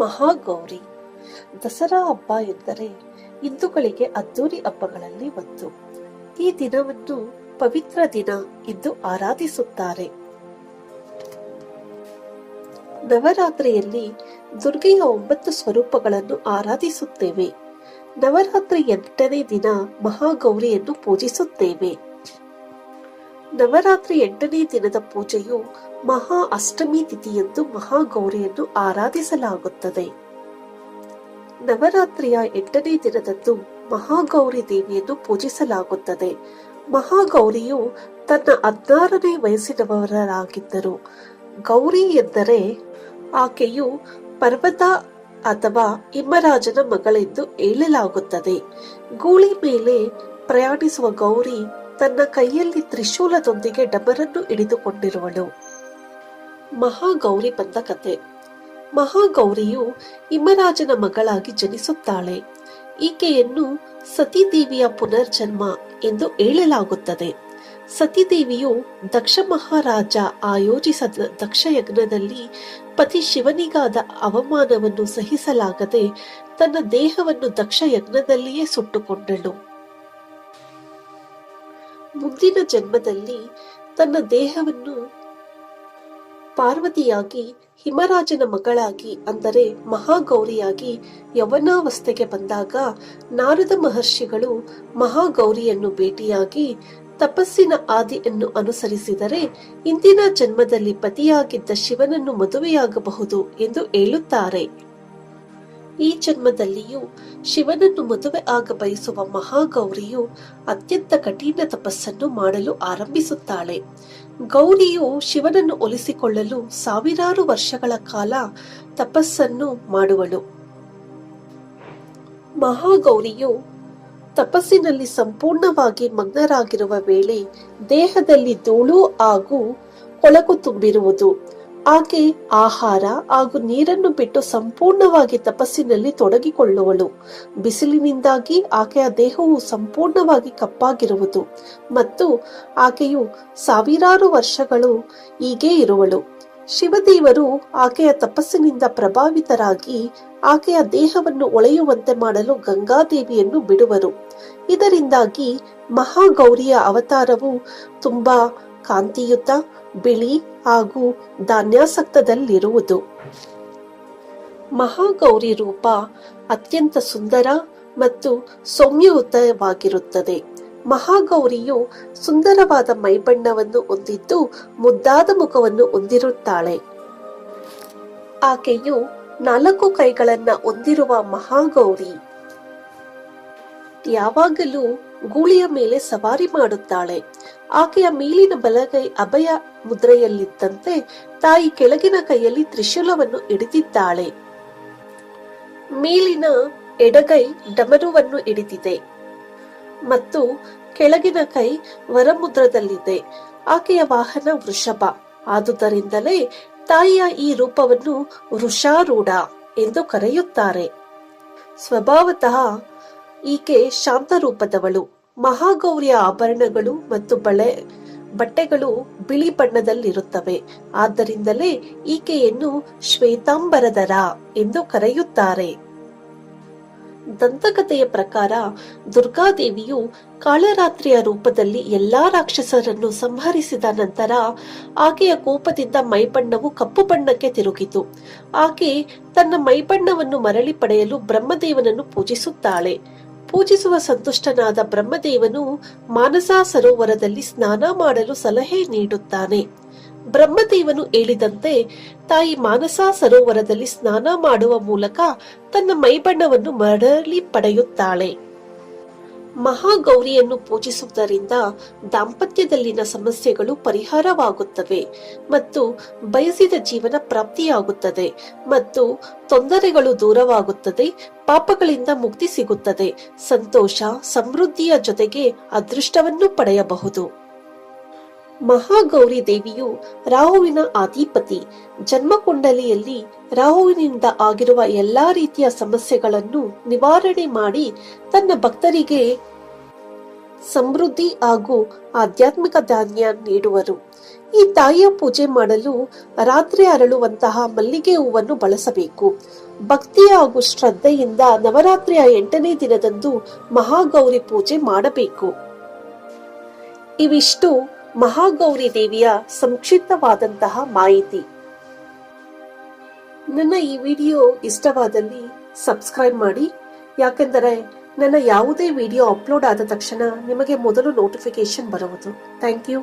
ಮಹಾಗೌರಿ ದಸರಾ ಹಬ್ಬ ಎಂದರೆ ಹಿಂದೂಗಳಿಗೆ ಅದ್ದೂರಿ ಹಬ್ಬಗಳಲ್ಲಿ ಒಂದು. ಈ ದಿನವನ್ನು ಪವಿತ್ರ ದಿನ ಎಂದು ಆರಾಧಿಸುತ್ತಾರೆ. ನವರಾತ್ರಿಯಲ್ಲಿ ದುರ್ಗೆಯ 9 ಸ್ವರೂಪಗಳನ್ನು ಆರಾಧಿಸುತ್ತೇವೆ. ನವರಾತ್ರಿ 8ನೇ ದಿನ ಮಹಾಗೌರಿಯನ್ನು ಪೂಜಿಸುತ್ತೇವೆ. ನವರಾತ್ರಿ 8ನೇ ದಿನದ ಪೂಜೆಯು ಮಹಾ ಅಷ್ಟಮಿ ತಿಥಿಯಂದು ಮಹಾಗೌರಿಯನ್ನು ಆರಾಧಿಸಲಾಗುತ್ತದೆ. ನವರಾತ್ರಿಯ 8ನೇ ದಿನದಂದು ಮಹಾಗೌರಿ ದೇವಿಯನ್ನು ಪೂಜಿಸಲಾಗುತ್ತದೆ. ಮಹಾಗೌರಿಯು ತನ್ನ 16ನೇ ವಯಸ್ಸಿನವರಾಗಿದ್ದರು. ಗೌರಿ ಎಂದರೆ ಆಕೆಯು ಪರ್ವತ ಅಥವಾ ಹಿಮರಾಜನ ಮಗಳೆಂದು ಹೇಳಲಾಗುತ್ತದೆ. ಗೂಳಿ ಮೇಲೆ ಪ್ರಯಾಣಿಸುವ ಗೌರಿ ತನ್ನ ಕೈಯಲ್ಲಿ ತ್ರಿಶೂಲದೊಂದಿಗೆ ಡಮರನ್ನು ಹಿಡಿದುಕೊಂಡಿರುವಳು. ಮಹಾಗೌರಿ ಬಂದ ಕತೆ. ಮಹಾಗೌರಿಯು ಹಿಮರಾಜನ ಮಗಳಾಗಿ ಜನಿಸುತ್ತಾಳೆ. ಈಕೆಯನ್ನು ಸತೀದೇವಿಯ ಪುನರ್ಜನ್ಮ ಎಂದು ಹೇಳಲಾಗುತ್ತದೆ. ಸತೀದೇವಿಯು ದಕ್ಷ ಮಹಾರಾಜ ಆಯೋಜಿಸಿದ ದಕ್ಷಯಜ್ಞದಲ್ಲಿ ಪತಿ ಶಿವನಿಗಾದ ಅವಮಾನವನ್ನು ಸಹಿಸಲಾಗದೆ ತನ್ನ ದೇಹವನ್ನು ದಕ್ಷಯಜ್ಞದಲ್ಲಿಯೇ ಸುಟ್ಟುಕೊಂಡಳು. ಮುಂದಿನ ಜನ್ಮದಲ್ಲಿ ತನ್ನ ದೇಹವನ್ನು ಪಾರ್ವತಿಯಾಗಿ ಹಿಮರಾಜನ ಮಗಳಾಗಿ ಅಂದರೆ ಮಹಾಗೌರಿಯಾಗಿ ಯೌವನಾವಸ್ಥೆಗೆ ಬಂದಾಗ ನಾರದ ಮಹರ್ಷಿಗಳು ಮಹಾಗೌರಿಯನ್ನು ಭೇಟಿಯಾಗಿ ತಪಸ್ಸಿನ ಆದಿಯನ್ನು ಅನುಸರಿಸಿದರೆ ಇಂದಿನ ಜನ್ಮದಲ್ಲಿ ಪತಿಯಾಗಿದ್ದ ಶಿವನನ್ನು ಮದುವೆಯಾಗಬಹುದು ಎಂದು ಹೇಳುತ್ತಾರೆ. ಈ ಜನ್ಮದಲ್ಲಿಯೂ ಶಿವನನ್ನು ಮದುವೆ ಆಗ ಬಯಸುವ ಮಹಾಗೌರಿಯು ಅತ್ಯಂತ ಕಠಿಣ ತಪಸ್ಸನ್ನು ಮಾಡಲು ಆರಂಭಿಸುತ್ತಾಳೆ. ಗೌರಿಯು ಶಿವನನ್ನು ಒಲಿಸಿಕೊಳ್ಳಲು ಸಾವಿರಾರು ವರ್ಷಗಳ ಕಾಲ ತಪಸ್ಸನ್ನು ಮಾಡುವಳು. ಮಹಾಗೌರಿಯು ತಪಸ್ಸಿನಲ್ಲಿ ಸಂಪೂರ್ಣವಾಗಿ ಮಗ್ನರಾಗಿರುವ ವೇಳೆ ದೇಹದಲ್ಲಿ ಧೂಳು ಹಾಗೂ ಕೊಳಕು ತುಂಬಿರುವುದು. ಆಕೆ ಆಹಾರ ಹಾಗೂ ನೀರನ್ನು ಬಿಟ್ಟು ಸಂಪೂರ್ಣವಾಗಿ ತಪಸ್ಸಿನಲ್ಲಿ ತೊಡಗಿಕೊಳ್ಳುವಳು. ಬಿಸಿಲಿನಿಂದಾಗಿ ಆಕೆಯ ದೇಹವು ಸಂಪೂರ್ಣವಾಗಿ ಕಪ್ಪಾಗಿರುವುದು ಮತ್ತು ಆಕೆಯು ಸಾವಿರಾರು ವರ್ಷಗಳು ಹೀಗೆ ಇರುವಳು. ಶಿವದೇವರು ಆಕೆಯ ತಪಸ್ಸಿನಿಂದ ಪ್ರಭಾವಿತರಾಗಿ ಆಕೆಯ ದೇಹವನ್ನು ಹೊಳೆಯುವಂತೆ ಮಾಡಲು ಗಂಗಾದೇವಿಯನ್ನು ಬಿಡುವರು. ಇದರಿಂದಾಗಿ ಮಹಾಗೌರಿಯ ಅವತಾರವು ತುಂಬಾ ಕಾಂತಿಯುತ, ಬಿಳಿ ಹಾಗೂ ಧಾನ್ಯಾಸಕ್ತದಲ್ಲಿರುವುದು. ಮಹಾಗೌರಿ ರೂಪ ಅತ್ಯಂತ ಸುಂದರ ಮತ್ತು ಸೌಮ್ಯಯುತವಾಗಿರುತ್ತದೆ. ಮಹಾಗೌರಿಯು ಸುಂದರವಾದ ಮೈಬಣ್ಣವನ್ನು ಹೊಂದಿದ್ದು ಮುದ್ದಾದ ಮುಖವನ್ನು ಹೊಂದಿರುತ್ತಾಳೆ. ಆಕೆಯು 4 ಕೈಗಳನ್ನ ಹೊಂದಿರುವ ಮಹಾಗೌರಿ ಯಾವಾಗಲೂ ಗೂಳಿಯ ಮೇಲೆ ಸವಾರಿ ಮಾಡುತ್ತಾಳೆ. ಆಕೆಯ ಮೇಲಿನ ಬಲಗೈ ಅಭಯ ಮುದ್ರೆಯಲ್ಲಿದ್ದಂತೆ ತಾಯಿ ಕೆಳಗಿನ ಕೈಯಲ್ಲಿ ತ್ರಿಶೂಲವನ್ನು ಹಿಡಿದಿದ್ದಾಳೆ. ಮೇಲಿನ ಎಡಗೈ ಡಮರುವನ್ನು ಹಿಡಿದಿದೆ ಮತ್ತು ಕೆಳಗಿನ ಕೈ ವರಮುದ್ರದಲ್ಲಿದೆ. ಆಕೆಯ ವಾಹನ ವೃಷಭ. ಆದುದರಿಂದಲೇ ತಾಯಿಯ ಈ ರೂಪವನ್ನು ವೃಷಾರೂಢ ಎಂದು ಕರೆಯುತ್ತಾರೆ. ಸ್ವಭಾವತಃ ಈಕೆ ಶಾಂತ ರೂಪದವಳು. ಮಹಾಗೌರಿಯ ಆಭರಣಗಳು ಮತ್ತು ಬಟ್ಟೆಗಳು ಬಿಳಿ ಬಣ್ಣದಲ್ಲಿರುತ್ತವೆ. ಆದ್ದರಿಂದಲೇ ಈಕೆಯನ್ನು ಶ್ವೇತಾಂಬರಧರ ಎಂದು ಕರೆಯುತ್ತಾರೆ. ದಂತಕಥೆಯ ಪ್ರಕಾರ ದುರ್ಗಾದೇವಿಯು ಕಾಳರಾತ್ರಿಯ ರೂಪದಲ್ಲಿ ಎಲ್ಲಾ ರಾಕ್ಷಸರನ್ನು ಸಂಹರಿಸಿದ ನಂತರ ಆಕೆಯ ಕೋಪದಿಂದ ಮೈಬಣ್ಣವು ಕಪ್ಪು ಬಣ್ಣಕ್ಕೆ ತಿರುಗಿತು. ಆಕೆ ತನ್ನ ಮೈಬಣ್ಣವನ್ನು ಮರಳಿ ಪಡೆಯಲು ಬ್ರಹ್ಮದೇವನನ್ನು ಪೂಜಿಸುತ್ತಾಳೆ. ಪೂಜಿಸುವ ಸಂತುಷ್ಟನಾದ ಬ್ರಹ್ಮದೇವನು ಮಾನಸ ಸರೋವರದಲ್ಲಿ ಸ್ನಾನ ಮಾಡಲು ಸಲಹೆ ನೀಡುತ್ತಾನೆ. ಬ್ರಹ್ಮದೇವನು ಹೇಳಿದಂತೆ ತಾಯಿ ಮಾನಸ ಸರೋವರದಲ್ಲಿ ಸ್ನಾನ ಮಾಡುವ ಮೂಲಕ ತನ್ನ ಮೈಬಣ್ಣವನ್ನು ಮರಳಿ ಪಡೆಯುತ್ತಾಳೆ. ಮಹಾಗೌರಿಯನ್ನು ಪೂಜಿಸುವುದರಿಂದ ದಾಂಪತ್ಯದಲ್ಲಿನ ಸಮಸ್ಯೆಗಳು ಪರಿಹಾರವಾಗುತ್ತವೆ ಮತ್ತು ಬಯಸಿದ ಜೀವನ ಪ್ರಾಪ್ತಿಯಾಗುತ್ತದೆ ಮತ್ತು ತೊಂದರೆಗಳು ದೂರವಾಗುತ್ತದೆ. ಪಾಪಗಳಿಂದ ಮುಕ್ತಿ ಸಿಗುತ್ತದೆ. ಸಂತೋಷ, ಸಮೃದ್ಧಿಯ ಜೊತೆಗೆ ಅದೃಷ್ಟವನ್ನು ಪಡೆಯಬಹುದು. ಮಹಾಗೌರಿ ದೇವಿಯು ರಾಹುವಿನ ಅಧಿಪತಿ. ಜನ್ಮಕುಂಡಲಿಯಲ್ಲಿ ರಾಹುವಿನಿಂದ ಆಗಿರುವ ಎಲ್ಲಾ ರೀತಿಯ ಸಮಸ್ಯೆಗಳನ್ನು ನಿವಾರಣೆ ಮಾಡಿ ತನ್ನ ಭಕ್ತರಿಗೆ ಸಮೃದ್ಧಿ ಹಾಗೂ ಆಧ್ಯಾತ್ಮಿಕ ಧಾನ್ಯ ನೀಡುವರು. ಈ ತಾಯಿಯ ಪೂಜೆ ಮಾಡಲು ರಾತ್ರಿ ಅರಳುವಂತಹ ಮಲ್ಲಿಗೆ ಹೂವನ್ನು ಬಳಸಬೇಕು. ಭಕ್ತಿ ಹಾಗೂ ಶ್ರದ್ಧೆಯಿಂದ ನವರಾತ್ರಿಯ 8ನೇ ದಿನದಂದು ಮಹಾಗೌರಿ ಪೂಜೆ ಮಾಡಬೇಕು. ಇವಿಷ್ಟು ಮಹಾಗೌರಿ ದೇವಿಯ ಸಂಕ್ಷಿಪ್ತವಾದಂತಹ ಮಾಹಿತಿ. ನನ್ನ ಈ ವಿಡಿಯೋ ಇಷ್ಟವಾದಲ್ಲಿ ಸಬ್ಸ್ಕ್ರೈಬ್ ಮಾಡಿ, ಯಾಕೆಂದರೆ ನನ್ನ ಯಾವುದೇ ವಿಡಿಯೋ ಅಪ್ಲೋಡ್ ಆದ ತಕ್ಷಣ ನಿಮಗೆ ಮೊದಲು ನೋಟಿಫಿಕೇಶನ್ ಬರುವುದು. Thank you.